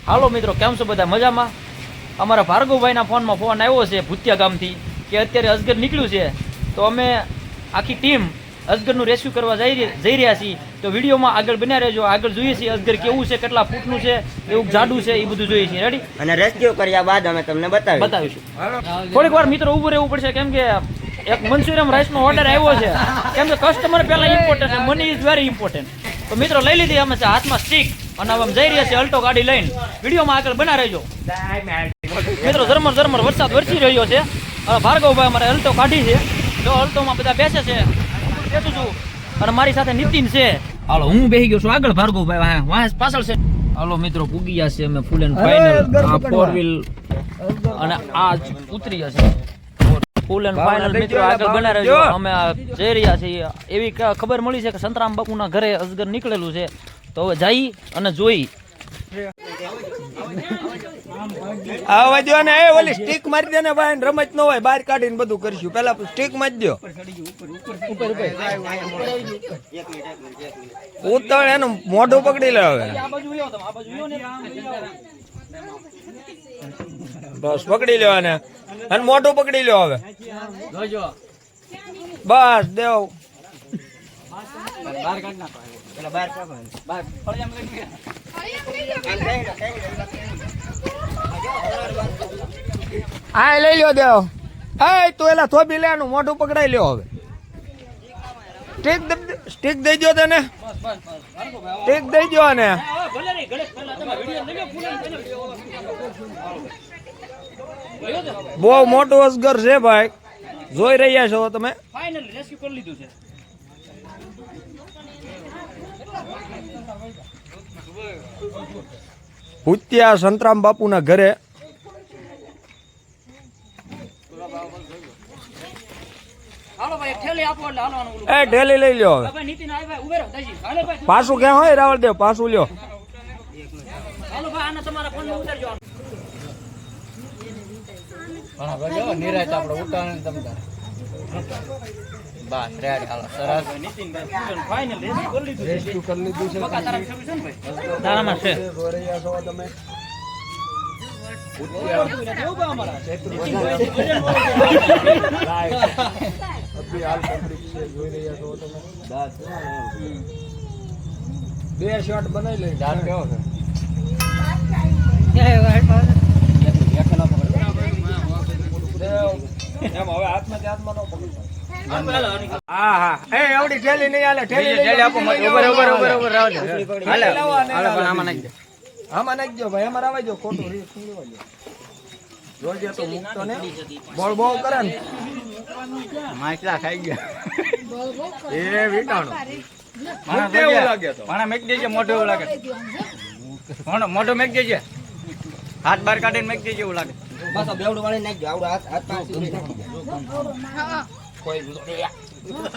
હાલો મિત્રો, કેમ છો બધા? મજામાં? અમારા ભાર્ગવભાઈના ફોનમાં ફોન આવ્યો છે ભૂતિયા ગામથી કે અત્યારે અજગર નીકળ્યું છે, તો અમે આખી ટીમ અજગરનું રેસ્ક્યુ કરવા જઈ રહ્યા છીએ. તો વિડીયોમાં આગળ બન્યા રહેજો. આગળ જોઈએ છીએ અજગર કેવું છે, કેટલા ફૂટનું છે, એવું જાડું છે, એ બધું જોઈએ છીએ. રેડી? અને રેસ્ક્યુ કર્યા બાદ અમે તમને બતાવીશું. થોડીક વાર મિત્રો ઊભું રહેવું પડશે, કેમ કે એક મંચુરિયમ રાઈસનો ઓર્ડર આવ્યો છે, કેમ કે કસ્ટમર પહેલા ઇમ્પોર્ટન્ટ છે, મની ઇઝ વેરી ઇમ્પોર્ટન્ટ. તો મિત્રો લઈ લીધી અમે હાથમાં સ્ટીક અને હવે જઈ રહ્યા છીએ અલ્ટો ગાડી લઈને. વિડીયોમાં આગળ બના રહેજો. મિત્રો ઝરમર વરસાદ વરસી રહ્યો છે. ભાર્ગવભાઈ અમારે અલ્ટો કાઢી છે. જો અલ્ટોમાં બધા બેસે છે, બેસું છું અને મારી સાથે નીતિન છે. હાલો, હું બેસી ગયો છું આગળ, ભાર્ગવભાઈ વાહ પાછળ છે. હાલો મિત્રો, પૂગી ગયા છે અમે ફૂલ એન્ડ ફાઇનલ. આ 4 વ્હીલ અને આ જ ઉતરી જશે ફૂલ એન્ડ ફાઇનલ. મિત્રો આગળ બના રહેજો. અમે જઈ રહ્યા છીએ. એવી ખબર મળી છે કે સંતરામ બાપુના ઘરે અજગર નીકળેલું છે, તો હવે જઈ અને જોઈ. આવા જો ને, એ ઓલી સ્ટીક મારી દે ને ભાઈ, રમત ન હોય બહાર કાઢીને બધું કરીશું. પેલા સ્ટીક મારી દો. ઉતળ એનું મોઢું પકડી લે હવે. બસ પકડી લેવાને અને મોઢું પકડી લ્યો હવે. બસ દેવ. હા લઈ લ્યો દેવ. હા તું એલા થોભી લે, એનું મોઢું પકડાઈ લ્યો હવે. સ્ટીક દઈ દો તને, સ્ટીક દઈ દો ને. બહુ મોટું અજગર છે ભાઈ, જોઈ રહ્યા છો તમે. ફાઇનલી રેસ્ક્યુ કરી લીધું છે. ભૂતિયા સંતરામ બાપુના ઘરે. એ ઢેલી લઈ લ્યો હવે. પાછું ક્યાં હોય રાવળ દેવ, પાછું લ્યો. બે શોટ બનાવી લઈ. આમાં નાખજો ભાઈ, અમારે આવી જાવ. ખોટું જોજે તો મુકતો ને, બોલ બોલ કરે ને માછલા ખાઈ ગયા. એ વીટાણું એવું લાગે તો પાણા મેક દેજે. મોઢું એવું લાગે, મોઢું મેક દેજે. હાથ બહાર કાઢીને મેક દેજે એવું લાગે. બસ બેવડું વાળી નાખજો. આવડો હાથ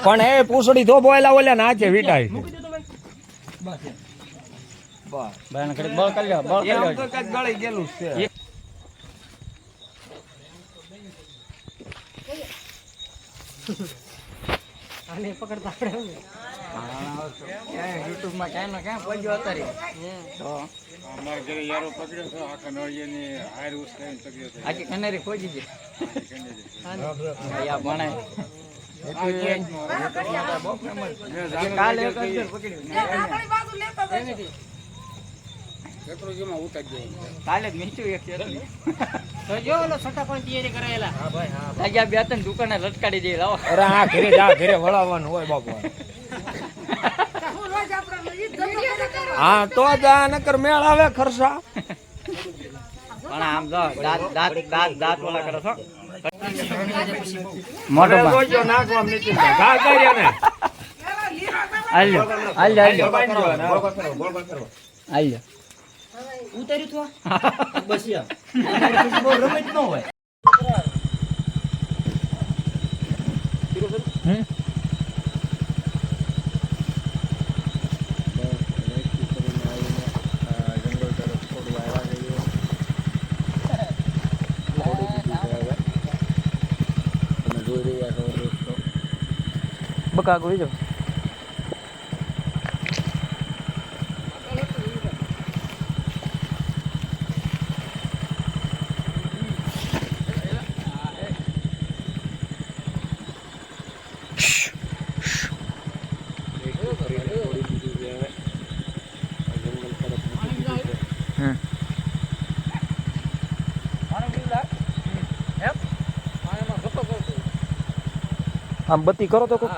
પણ એ પૂછડી તો બોયલા ઓલ્યા ના છે વીટાઈ. બળ કરી લો, બળ કરી લો. ગળી ગયેલું છે. આને પકડતા આપણે યુટ્યુબ માં ક્યાં ક્યાં પહોંચ્યો અત્યારે. તો અમાર ઘરે યારો પકડ્યો છે, આ કનોળિયાની હાર ઉસકાઈને પકડ્યો છે. આખી કનેરી ખોજી છે. યા ભણે કાલે એક અજગર પકડ્યું. કાલે જ મીઠું એક છે. જો ઓલો છોટા પણ તૈયારી કરાયેલા. હા ભાઈ, હા ભાઈ. બે ત્રણ દુકાને લટકાડી દે. લાવો. અરે હા, ઘરે જા, ઘરે વળાવવાનું હોય બાપા. હા તો જા, નકર મેળ આવે ખર્ચા. પણ આમ જો દાંત ઓલા કરો છો. મોટો બોજો નાખો આમ નીચે. ઘા કર્યા ને. આલ્યો આલ્યો આલ્યો. ઉતાર્યું તો બસ યાર. રમત ન હોય. બકા કોઈ જો હમ આમ બત્તી કરો તો કોક.